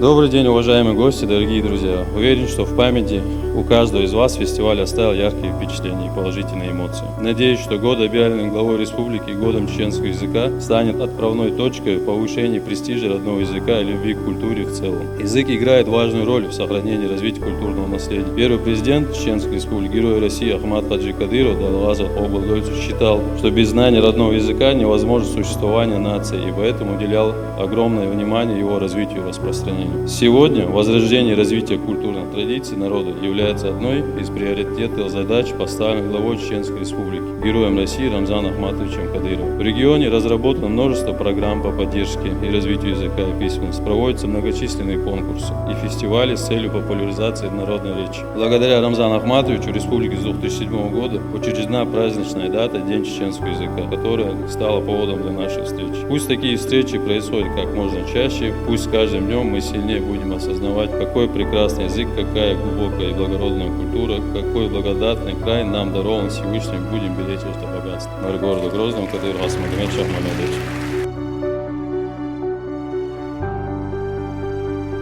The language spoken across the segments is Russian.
Добрый день, уважаемые гости, дорогие друзья. Уверен, что в памяти у каждого из вас фестиваль оставил яркие впечатления и положительные эмоции. Надеюсь, что год, объявленный главой республики годом чеченского языка, станет отправной точкой в повышении престижа родного языка и любви к культуре в целом. Язык играет важную роль в сохранении и развитии культурного наследия. Первый президент Чеченской республики, герой России Ахмад Хаджи Кадыров считал, что без знания родного языка невозможно существование нации, и поэтому уделял огромное внимание его развитию и распространению. Сегодня возрождение и развитие культурных традиций народа является одной из приоритетных задач, поставленных главой Чеченской республики, героем России Рамзаном Ахматовичем Кадыровым. В регионе разработано множество программ по поддержке и развитию языка и письменности, проводятся многочисленные конкурсы и фестивали с целью популяризации народной речи. Благодаря Рамзану Ахматовичу республики с 2007 года учреждена праздничная дата День чеченского языка, которая стала поводом для нашей встречи. Пусть такие встречи происходят как можно чаще, пусть с каждым днем мы сильнее будем осознавать, какой прекрасный язык, какая глубокая и благородная культура, какой благодатный край нам дарован Всевышним, будем беречь это богатство. Мэр города Грозного Кадыров Асмагомед Шахмамедович.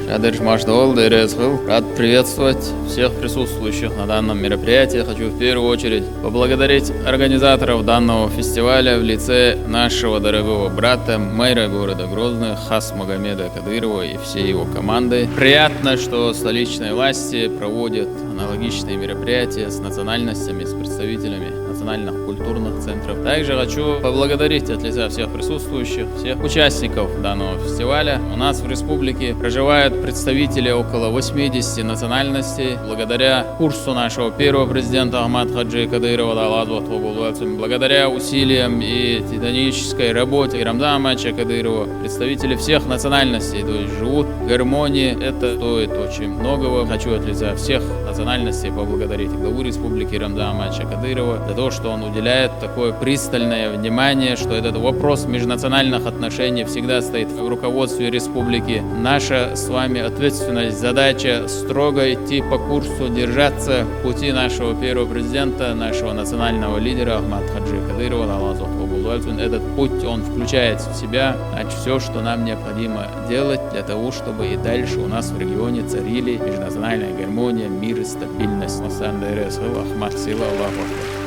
Рад приветствовать всех присутствующих на данном мероприятии. Хочу в первую очередь поблагодарить организаторов данного фестиваля в лице нашего дорогого брата, мэра города Грозного Хасмагомеда Кадырова и всей его команды. Приятно, что столичные власти проводят аналогичные мероприятия с национальностями, с представителями национальных культурных центров. Также хочу поблагодарить от лица всех присутствующих, всех участников данного фестиваля. У нас в республике проживают представители около 80 национальностей. Благодаря курсу нашего первого президента Ахмад Хаджи Кадырова, благодаря усилиям и титанической работе Рамзана Ахматовича Кадырова, представители всех национальностей, то есть живут в гармонии. Это стоит очень многого. Хочу от лица всех национальностей поблагодарить главу республики Рамзана Ахматовича Кадырова за то, что он уделяет такое пристальное внимание, что этот вопрос межнациональных отношений всегда стоит в руководстве республики. Наша с вами ответственность, задача строго идти по курсу, держаться пути нашего первого президента, нашего национального лидера Ахмад Хаджи Кадырова. Этот путь, он включает в себя все, что нам необходимо делать для того, чтобы и дальше у нас в регионе царили межнациональная гармония, мир и стабильность. Ахмад Сила, Аллаху Акбар.